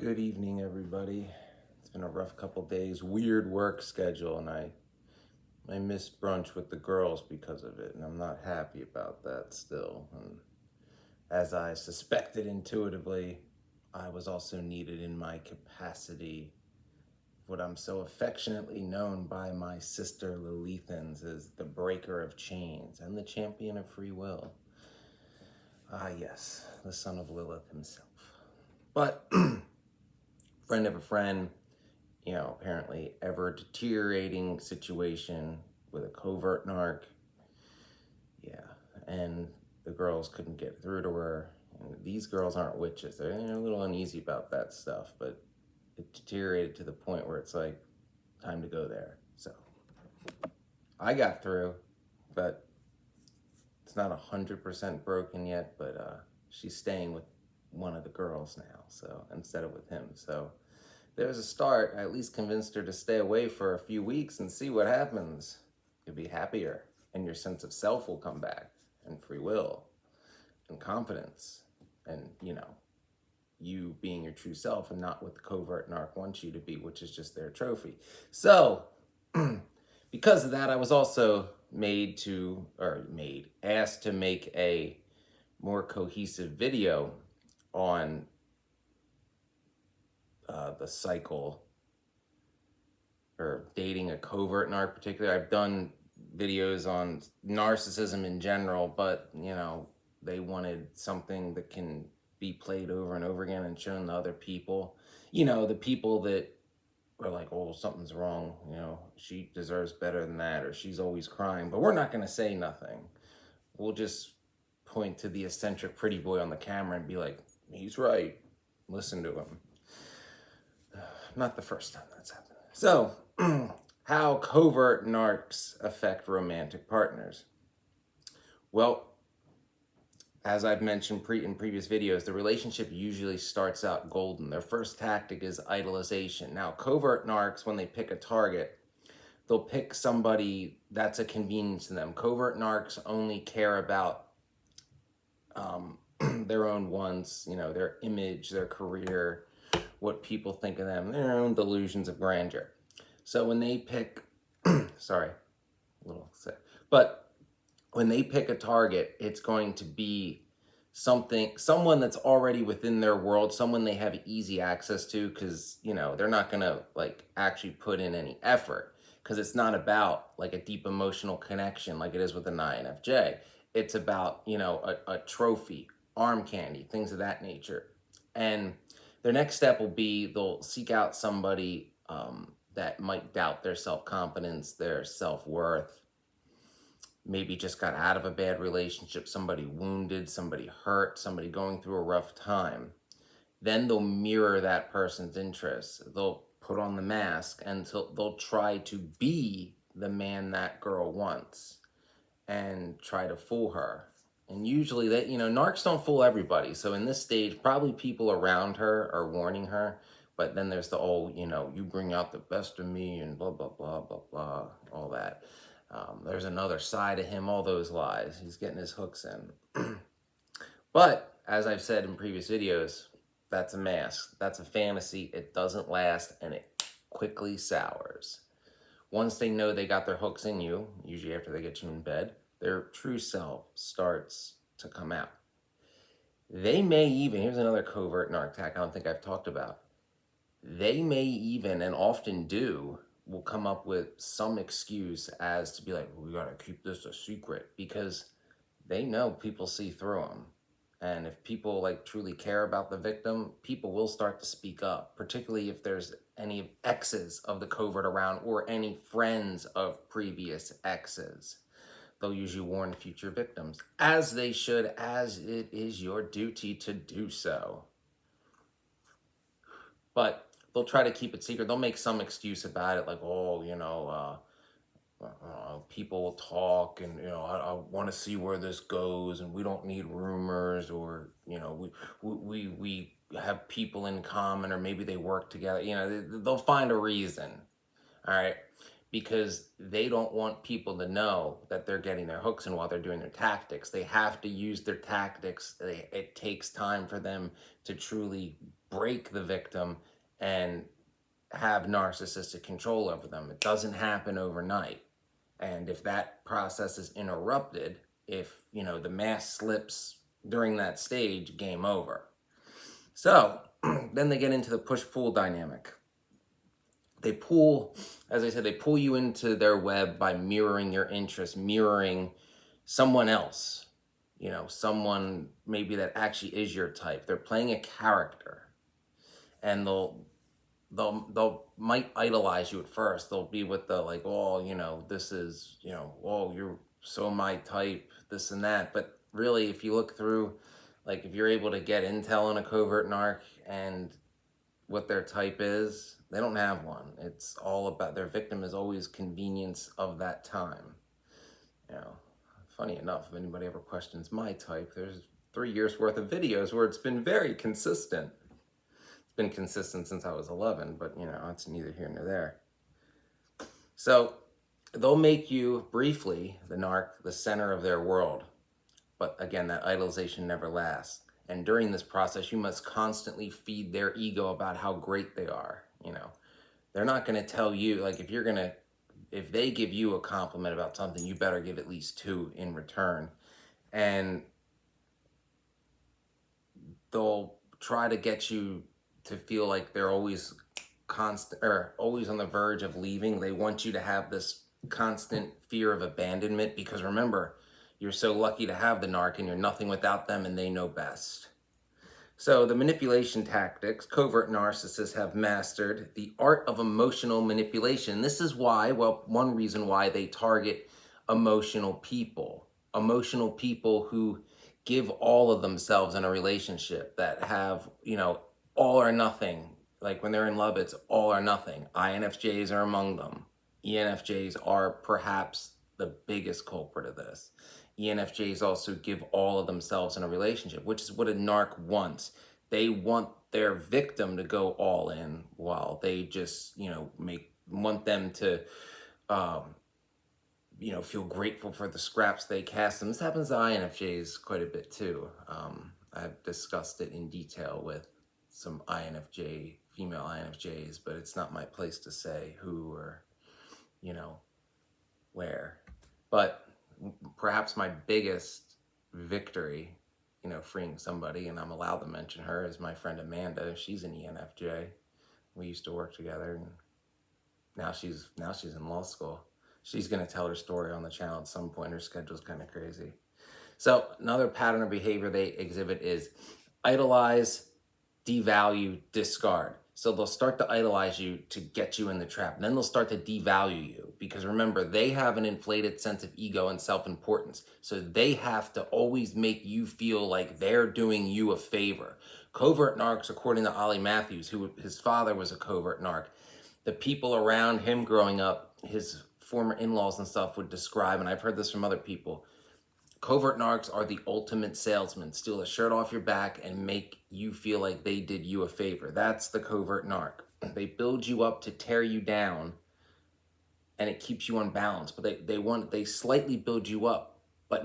Good evening, everybody. It's been a rough couple days, weird work schedule, and I missed brunch with the girls because of it, and I'm not happy about that still. And as I suspected intuitively, I was also needed in my capacity, what I'm so affectionately known by my sister Lilithans as the breaker of chains and the champion of free will. Ah, yes, the son of Lilith himself. But friend of a friend, apparently ever deteriorating situation with a covert narc. Yeah, and the girls couldn't get through to her. And these girls aren't witches. They're a little uneasy about that stuff, but it deteriorated to the point where it's like, time to go there. So I got through, but it's not 100% broken yet, but she's staying with one of the girls now, so instead of with him. So there's a start. I at least convinced her to stay away for a few weeks and see what happens. You'll be happier, and your sense of self will come back, and free will, and confidence, and you being your true self and not what the covert narc wants you to be, which is just their trophy. So, because of that, I was also asked to make a more cohesive video on the cycle or dating a covert narc particularly. I've done videos on narcissism in general, but they wanted something that can be played over and over again and shown to other people. The people that are like, oh, something's wrong, she deserves better than that, or she's always crying. But we're not going to say nothing. We'll just point to the eccentric pretty boy on the camera and be like, he's right. Listen to him. Not the first time that's happened. So, how covert narcs affect romantic partners. Well, as I've mentioned in previous videos, the relationship usually starts out golden. Their first tactic is idolization. Now, covert narcs, when they pick a target, they'll pick somebody that's a convenience to them. Covert narcs only care about their own wants, their image, their career, what people think of them, their own delusions of grandeur. So when they pick, sorry, a little sick, but when they pick a target, it's going to be someone that's already within their world, someone they have easy access to, because, they're not going to actually put in any effort, because it's not about like a deep emotional connection like it is with an INFJ. It's about, a trophy, arm candy, things of that nature. And their next step will be they'll seek out somebody that might doubt their self-confidence, their self-worth, maybe just got out of a bad relationship, somebody wounded, somebody hurt, somebody going through a rough time. Then they'll mirror that person's interests. They'll put on the mask and they'll try to be the man that girl wants and try to fool her. And usually narcs don't fool everybody. So in this stage, probably people around her are warning her. But then there's the old, you bring out the best of me and blah, blah, blah, blah, blah, all that. There's another side of him, all those lies. He's getting his hooks in. But as I've said in previous videos, that's a mask. That's a fantasy. It doesn't last, and it quickly sours. Once they know they got their hooks in you, usually after they get you in bed, their true self starts to come out. They may even, here's another covert narc tack I don't think I've talked about. They may even, and often do, will come up with some excuse as to be like, we gotta keep this a secret, because they know people see through them. And if people truly care about the victim, people will start to speak up, particularly if there's any exes of the covert around or any friends of previous exes. They'll usually warn future victims, as they should, as it is your duty to do so. But they'll try to keep it secret. They'll make some excuse about it, like, oh, people will talk, and I want to see where this goes, and we don't need rumors, or we have people in common, or maybe they work together. They'll find a reason, all right, because they don't want people to know that they're getting their hooks in while they're doing their tactics. They have to use their tactics. It takes time for them to truly break the victim and have narcissistic control over them. It doesn't happen overnight. And if that process is interrupted, if, the mask slips during that stage, game over. So then they get into the push-pull dynamic. They pull, as I said, they pull you into their web by mirroring your interests, mirroring someone else, someone maybe that actually is your type. They're playing a character, and they'll might idolize you at first. They'll be with the like, oh, this is, oh, you're so my type, this and that. But really, if you look through, like if you're able to get intel on a covert narc and what their type is, they don't have one. It's all about their victim is always convenience of that time. Funny enough, if anybody ever questions my type, there's 3 years worth of videos where it's been very consistent. It's been consistent since I was 11, but it's neither here nor there. So they'll make you briefly, the narc, the center of their world. But again, that idolization never lasts. And during this process, you must constantly feed their ego about how great they are. They're not going to tell you, like if they give you a compliment about something, you better give at least 2 in return. And they'll try to get you to feel like they're always always on the verge of leaving. They want you to have this constant fear of abandonment because remember, you're so lucky to have the narc and you're nothing without them and they know best. So the manipulation tactics, covert narcissists have mastered the art of emotional manipulation. This is why, one reason why they target emotional people who give all of themselves in a relationship, that have, all or nothing. Like when they're in love, it's all or nothing. INFJs are among them. ENFJs are perhaps the biggest culprit of this. ENFJs also give all of themselves in a relationship, which is what a narc wants. They want their victim to go all in while they just, want them to, feel grateful for the scraps they cast them. This happens to INFJs quite a bit too. I've discussed it in detail with some female INFJs, but it's not my place to say who or, where. But perhaps my biggest victory, freeing somebody, and I'm allowed to mention her, is my friend Amanda. She's an ENFJ. We used to work together, and now she's in law school. She's going to tell her story on the channel at some point. Her schedule's kind of crazy. So another pattern of behavior they exhibit is idolize, devalue, discard. So they'll start to idolize you to get you in the trap. And then they'll start to devalue you because remember, they have an inflated sense of ego and self-importance. So they have to always make you feel like they're doing you a favor. Covert narcs, according to Ollie Matthews, who his father was a covert narc, the people around him growing up, his former in-laws and stuff would describe, and I've heard this from other people, covert narcs are the ultimate salesman. Steal the shirt off your back and make you feel like they did you a favor. That's the covert narc. They build you up to tear you down, and it keeps you unbalanced. But they slightly build you up, but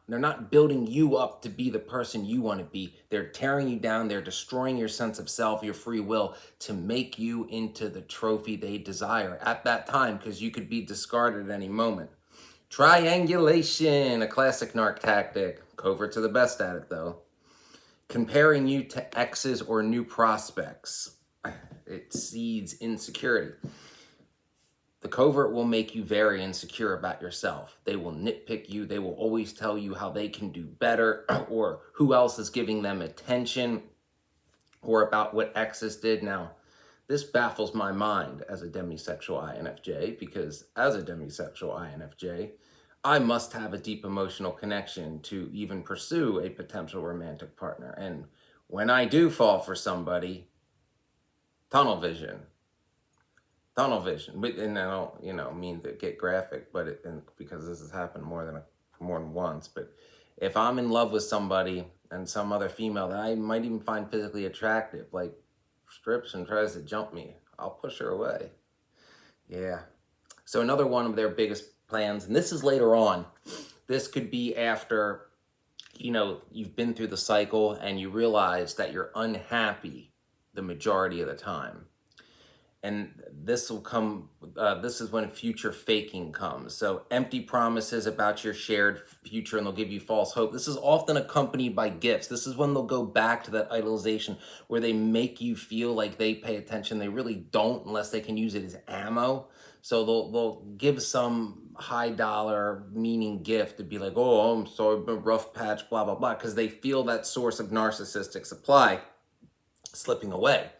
they're not building you up to be the person you want to be. They're tearing you down. They're destroying your sense of self, your free will, to make you into the trophy they desire at that time, because you could be discarded at any moment. Triangulation, a classic narc tactic. Coverts are the best at it, though. Comparing you to exes or new prospects. It seeds insecurity. The covert will make you very insecure about yourself. They will nitpick you. They will always tell you how they can do better or who else is giving them attention or about what exes did. Now, this baffles my mind as a demisexual INFJ because as a demisexual INFJ, I must have a deep emotional connection to even pursue a potential romantic partner. And when I do fall for somebody, tunnel vision. And I don't, mean to get graphic, but because this has happened more than once. But if I'm in love with somebody and some other female that I might even find physically attractive, like strips and tries to jump me, I'll push her away. Yeah. So another one of their biggest plans, and this is later on. This could be after, you've been through the cycle and you realize that you're unhappy the majority of the time. And this will come, this is when future faking comes. So empty promises about your shared future, and they'll give you false hope. This is often accompanied by gifts. This is when they'll go back to that idolization where they make you feel like they pay attention. They really don't unless they can use it as ammo. So they'll give some high dollar meaning gift to be like, oh, I'm sorry, I've been rough patch, blah, blah, blah, because they feel that source of narcissistic supply slipping away.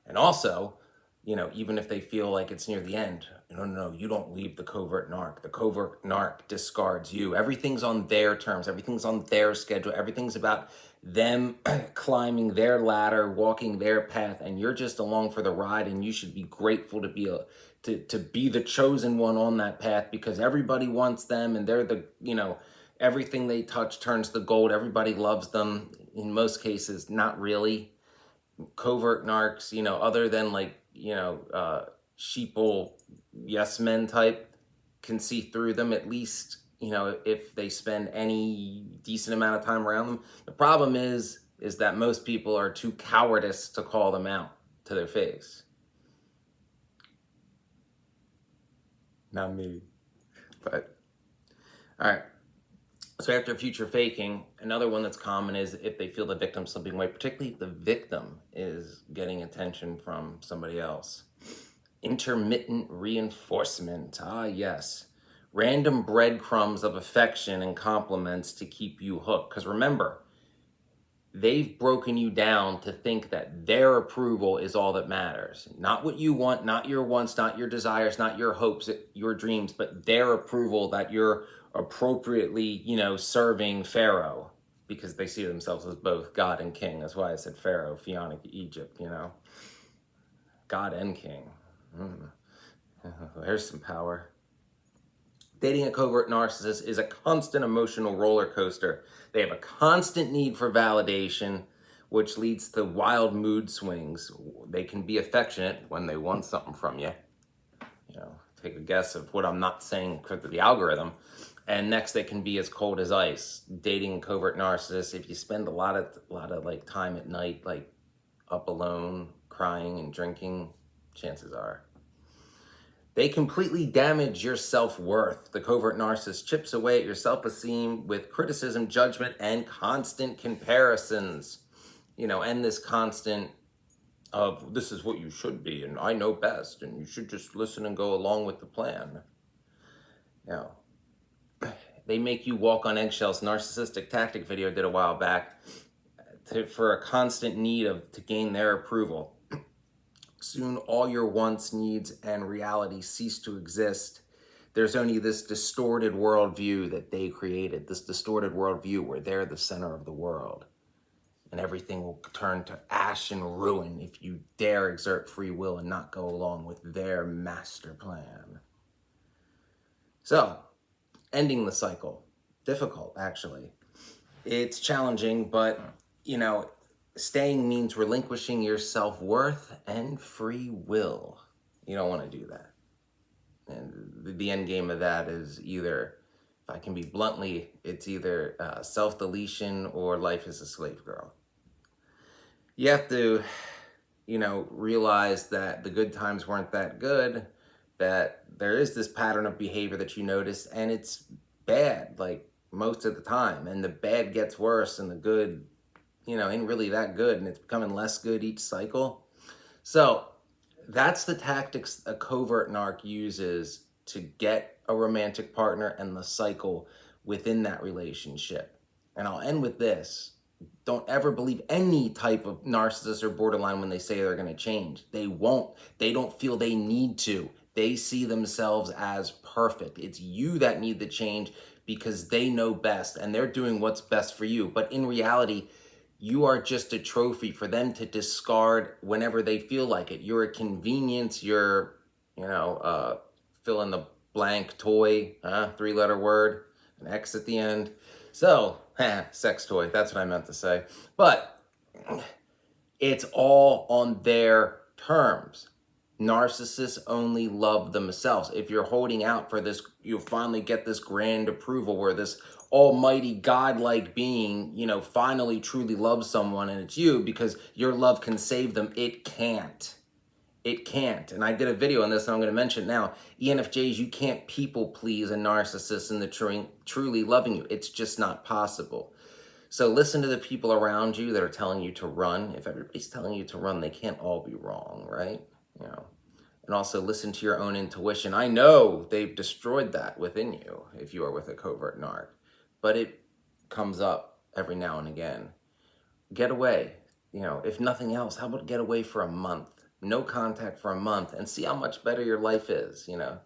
And also, even if they feel like it's near the end, no, you don't leave the covert narc. The covert narc discards you. Everything's on their terms. Everything's on their schedule. Everything's about them climbing their ladder, walking their path, and you're just along for the ride, and you should be grateful to be to be the chosen one on that path, because everybody wants them, and they're the, everything they touch turns to gold. Everybody loves them. In most cases, not really. Covert narcs, other than like, sheeple yes men type, can see through them, at least, if they spend any decent amount of time around them. The problem is that most people are too cowardice to call them out to their face. Not me, but all right. So after future faking, another one that's common is if they feel the victim slipping away, particularly if the victim is getting attention from somebody else. Intermittent reinforcement. Ah, yes. Random breadcrumbs of affection and compliments to keep you hooked. Because remember, they've broken you down to think that their approval is all that matters. Not what you want, not your wants, not your desires, not your hopes, your dreams, but their approval that you're appropriately, serving Pharaoh, because they see themselves as both God and king. That's why I said Pharaoh, Pharaonic Egypt, God and king. There's some power. Dating a covert narcissist is a constant emotional roller coaster. They have a constant need for validation, which leads to wild mood swings. They can be affectionate when they want something from you. Take a guess of what I'm not saying because of the algorithm. And next, they can be as cold as ice. Dating covert narcissists, if you spend a lot of like time at night, like up alone, crying and drinking, chances are they completely damage your self-worth. The covert narcissist chips away at your self-esteem with criticism, judgment, and constant comparisons. And this constant of, this is what you should be, and I know best, and you should just listen and go along with the plan. They make you walk on eggshells. Narcissistic tactic video I did a while back for a constant need to gain their approval. Soon all your wants, needs, and reality cease to exist. There's only this distorted worldview that they created, this distorted worldview where they're the center of the world. And everything will turn to ash and ruin if you dare exert free will and not go along with their master plan. So, ending the cycle. Difficult, actually. It's challenging, but, staying means relinquishing your self-worth and free will. You don't want to do that. And the end game of that is either, if I can be bluntly, it's either self-deletion or life as a slave girl. You have to, realize that the good times weren't that good, that there is this pattern of behavior that you notice, and it's bad, like most of the time. And the bad gets worse, and the good, ain't really that good, and it's becoming less good each cycle. So that's the tactics a covert narc uses to get a romantic partner and the cycle within that relationship. And I'll end with this. Don't ever believe any type of narcissist or borderline when they say they're going to change. They won't. They don't feel they need to. They see themselves as perfect. It's you that need the change because they know best and they're doing what's best for you. But in reality, you are just a trophy for them to discard whenever they feel like it. You're a convenience. You're, fill in the blank toy, 3-letter word, an X at the end. So, sex toy, that's what I meant to say. But it's all on their terms. Narcissists only love themselves. If you're holding out for this, you'll finally get this grand approval where this almighty godlike being, you know, finally truly loves someone and it's you because your love can save them. It can't. It can't. And I did a video on this and I'm going to mention it now. ENFJs, you can't people please a narcissist into truly loving you. It's just not possible. So listen to the people around you that are telling you to run. If everybody's telling you to run, they can't all be wrong, right? You know. And also listen to your own intuition. I know they've destroyed that within you if you are with a covert narc, but it comes up every now and again. Get away. You know, if nothing else, how about get away for a month? No contact for a month and see how much better your life is, you know.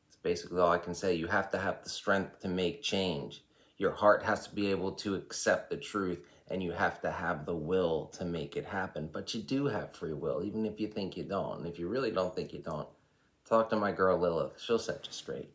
It's basically all I can say. You have to have the strength to make change. Your heart has to be able to accept the truth, and you have to have the will to make it happen. But you do have free will, even if you think you don't. And if you really don't think you don't, talk to my girl Lilith. She'll set you straight.